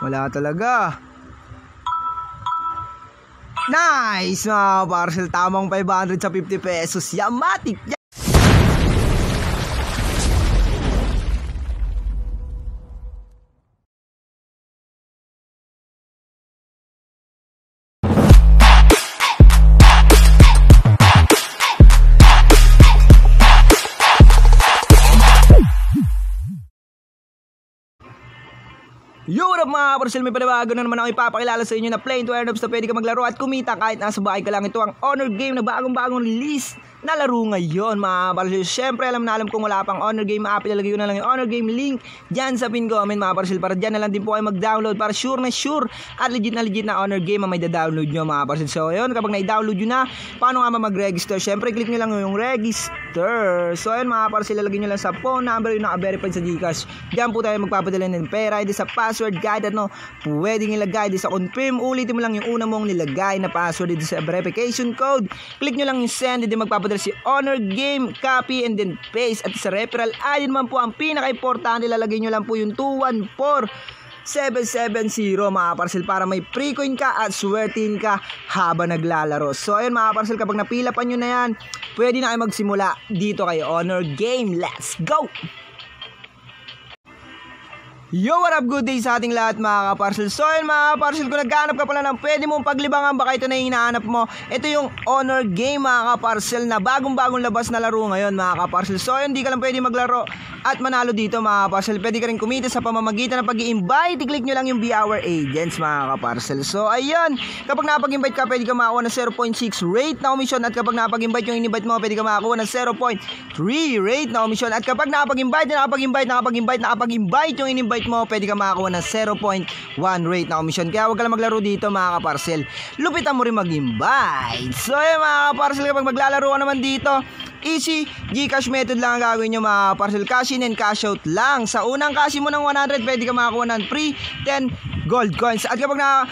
Wala talaga. Nice mga parcel. Tamang 500 sa 50 pesos. Yamatik yan. Yo, what up mga parcel, may panabago na naman ako ipapakilala sa inyo na Play to Earn Ups na pwede ka maglaro at kumita kahit nasa bahay ka lang. Ito ang Honor Game na bagong release na laro ngayon mga parcel. Siyempre alam kung wala pang Honor Game app, ilalagay ko na lang yung Honor Game link dyan sa pin comment mga parcel, para dyan na lang din po kayo mag-download para sure at legit na Honor Game ang may da-download nyo mga parcel. So yun, kapag na-download nyo na, paano nga mag-register? Siyempre click nyo lang yung register. So yun mga parcel, ilalagay nyo lang sa phone number yung naka-verified sa Gcash. Dyan po tayo magpapadala ng pera, edi sa password guide at pwedeng ilagay di sa confirm. Ulitin mo lang yung una mong nilagay na password dito sa verification code. Click nyo lang yung send, hindi magpapadala si Honor Game, copy and then paste. At sa referral ID naman po ang pinaka-importante, lalagay nyo lang po yung 214770 mga parcel para may free coin ka at swertin ka habang naglalaro. So ayun mga parcel, kapag napila pa nyo na yan, pwede na kayo magsimula dito kay Honor Game. Let's go! Yo, what up, good day sa ating lahat mga kaparcel. So yun mga kaparcel, kung nagkahanap ka pala ng pwede mong paglibangan, baka ito na yung hinahanap mo, ito yung Honor Game mga kaparcel na bagong labas na laro ngayon mga kaparcel. So yun, di ka lang pwede maglaro at manalo dito mga kaparcel. Pwede ka rin kumita sa pamamagitan ng pag-i-invite. I-click nyo lang yung Be Our Agents mga kaparcel. So ayun, kapag napag-invite ka, pwede ka makakuha ng 0.6 rate na commission. At kapag napag-invite yung in-invite mo, pwede ka makakuha ng 0.3 rate na commission. At kapag napag-invite yung in-invite mo, pwede ka makakuha ng 0.1 rate na commission. Kaya huwag ka lang maglaro dito mga kaparcel, lupitan mo rin mag-invite. So yun mga kaparcel, kapag maglalaro ka naman dito, easy Gcash method lang ang gagawin nyo mga kaparcel. Cash in and cash out lang. Sa unang cash mo ng 100, pwede ka makakuha ng free 10 gold coins. At kapag na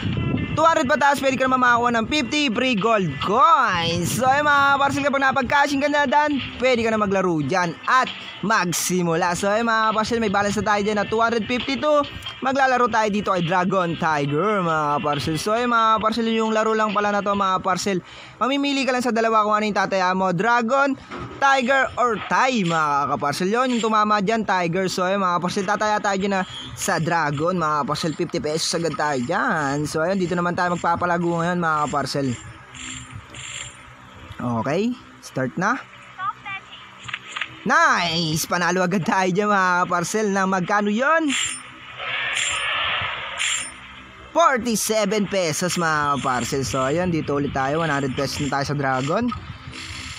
200 pataas, pwede ka naman makakuha ng 50 free gold coins. So ay mga parcel, kapag napag-cashing ka na dan, pwede ka na maglaro dyan at magsimula. So ay mga parcel, may balance na tayo dyan na 252. Maglalaro tayo dito kay Dragon Tiger mga parcel. So ay mga parcel, yung laro lang pala na to mga parcel, mamimili ka lang sa dalawa kung ano yung tataya mo, Dragon, Tiger or Tie mga kaparcel. Yun, yung tumama dyan, Tiger. So ay mga parcel, tataya tayo dyan na sa Dragon mga parcel, 50 pesos agad tayo dyan. So ayun, dito naman tayo magpapalago ngayon mga kaparcel. Okay, start na. Nice, panalo agad tayo dyan mga kaparcel. Na magkano yun? 47 pesos mga kaparcel. So ayun, dito ulit tayo, 100 pesos na tayo sa Dragon.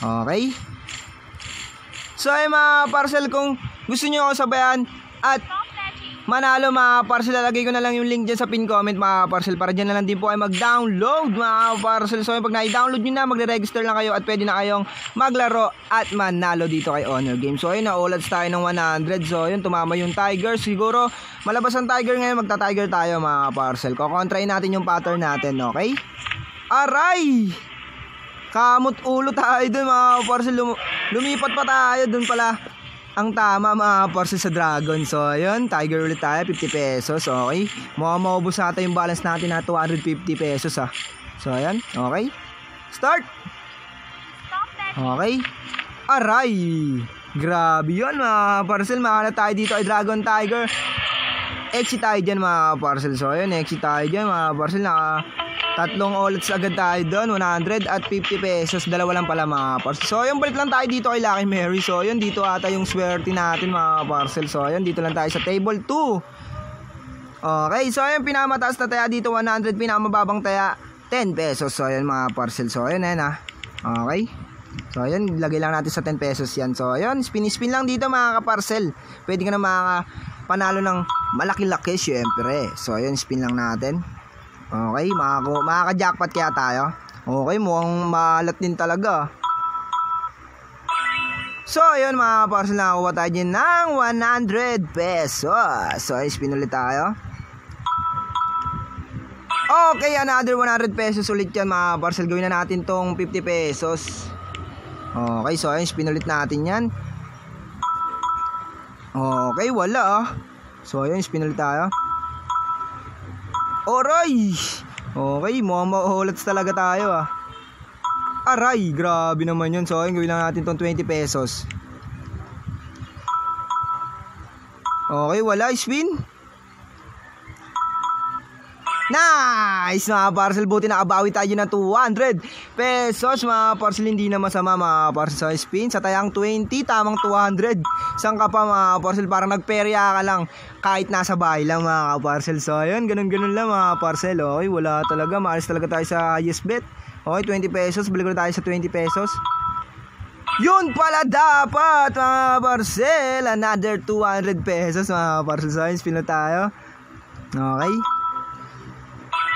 Okay, so ayun mga kaparcel, kung gusto nyo ako sabayan at manalo mga kaparcel, lalagay ko na lang yung link dyan sa pin comment mga kaparcel, para dyan na lang din po kayo mag-download mga kaparcel. So pag na-download nyo na, magre-register lang kayo at pwede na kayong maglaro at manalo dito kay Honor Game. So ayun, na-olats tayo ng 100. So yun, tumama yung Tiger. Siguro malabas ang Tiger ngayon, magta-Tiger tayo mga kaparcel. Kukontrain natin yung pattern natin, okay? Aray! Kamot ulo tayo dun mga kaparcel. Lumipat pa tayo dun pala ang tama mga kaparcel sa Dragon. So ayun, Tiger ulit tayo, 50 pesos. Okay, maubos natin yung balance natin na 250 pesos ha. So ayan, okay, start. Okay, aray, grabe yun mga kaparcel. Makahanap tayo dito ay Dragon Tiger. Exit tayo dyan mga kaparcel. So ayun, exit tayo dyan mga kaparcel. Tatlong olats agad tayo doon, 100 at 50 pesos. Dalawa lang pala mga kaparcel. So ayun, balik lang tayo dito kay Lucky Mary. So ayun, dito ata yung swerte natin mga kaparcel. So ayun, dito lang tayo sa table 2. Okay, so ayun, pinakamataas na taya dito 100, pinakamababang taya 10 pesos. So ayun mga kaparcel. So ayun ha. Okay, so ayun, lagay lang natin sa 10 pesos yan. So ayun, spin lang dito mga kaparcel. Pwede ka na panalo ng malaki-laki syempre. So ayun, spin lang natin. Okay, makaka-jackpot kaya tayo. Okay, mukhang malat din talaga. So ayun mga kaparcel, nakakuha tayo dyan ng 100 pesos. So spin ulit tayo. Okay, another 100 pesos ulit yan mga kaparcel. Gawin na natin tong 50 pesos. Okay, so ayun, spin ulit natin yan. Okay, wala. So ayun, spin ulit tayo. Aray! Okay, mukhang mahulats talaga tayo ah. Aray, grabe naman yun. So ayun, gawin lang natin tong 20 pesos. Okay, wala, spin. Nice mga parcel, buti nakabawi tayo ng 200 pesos mga parcel, hindi na masama mga parcel. So spin sa tayang 20, tamang 200. Saan ka pa mga parcel, parang nagperya ka lang kahit nasa bahay lang mga parcel. So ayun, ganun lang mga parcel. Okay, wala talaga, maalis talaga tayo sa yes bet. Okay, 20 pesos, balik na tayo sa 20 pesos. Yun pala dapat mga parcel, another 200 pesos mga parcel. So spin na tayo. Okay,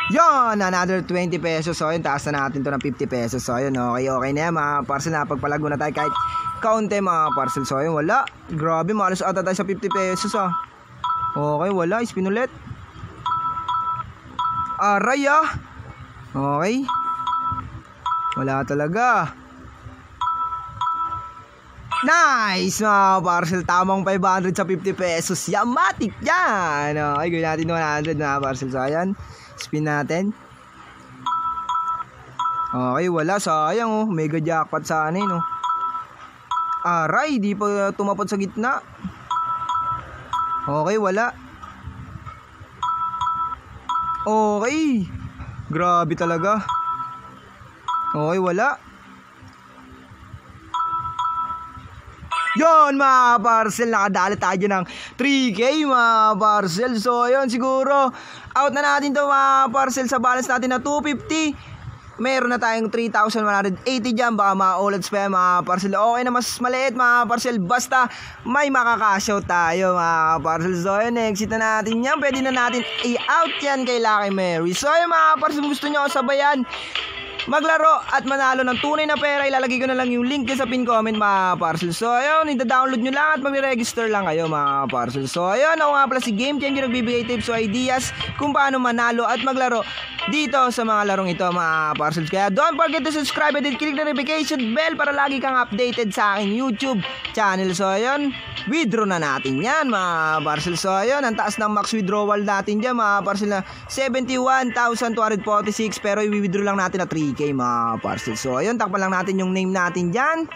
yon, another 20 pesos. So yun, taas na natin to ng 50 pesos. So yun, okay na yan mga parcel. Napagpalago na tayo kahit kaunti mga parcel. So yun, wala, grabe, malas ata tayo sa 50 pesos ah. Okay, wala, spin ulit. Aray ah. Okay, wala talaga. Nice mga parcel, tamang 500 sa 50 pesos. Yamatik yan. Okay, gawin natin 100 mga parcel. So ayan, spin natin. Okay, wala, sayang oh. Mega jackpot sana yun oh. Aray, di pa tumapot sa gitna. Okay, wala. Okay, grabe talaga. Okay, wala. Yon mga parcel, nakadali tayo ng 3K mga parcel. So yun, siguro out na natin to mga parcel. Sa balance natin na 250, meron na tayong 3,180 dyan. Baka ma-ullets pa yan mga parcel. Okay na, mas maliit mga parcel, basta may makakashow tayo mga parcel. So yun, exit na natin yan. Pwede na natin i-out yan kay Lucky Mary. So yun mga parcel, gusto nyo sabayan maglaro at manalo ng tunay na pera, ilalagay ko na lang yung link sa pin comment mga parcel. So ayun, ida-download nyo lang at magre-register lang kayo mga parcel. So ayun, ako nga pala si Game Changer, nagbibigay tips o ideas kung paano manalo at maglaro dito sa mga larong ito mga parcels. Kaya don't forget to subscribe and click the notification bell para lagi kang updated sa aking YouTube channel. So ayun, withdraw na natin yan mga parcel. So ayun, ang taas ng max withdrawal natin dyan mga parcel na 71,246, pero i-withdraw lang natin na 3K mga parcel. So ayun, takpan lang natin yung name natin dyan,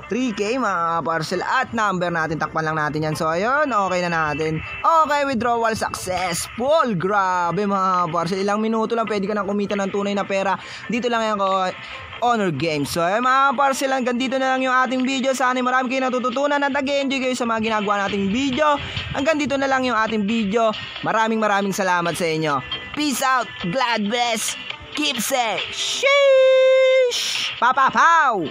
3K mga parcel, at number natin, takpan lang natin yan. So ayun, okay na natin. Okay, withdrawal successful. Grabe mga parcel, ilang minuto lang pwede ka nang kumita ng tunay na pera. Dito lang yan ko, Honor Games. So ayun mga parcel, hanggang dito na lang yung ating video. Sana marami kayo natututunan at nag-enjoy kayo sa mga ginagawa nating video. Hanggang dito na lang yung ating video. Maraming salamat sa inyo. Peace out, God bless, keep safe. Sheesh! Papapaw!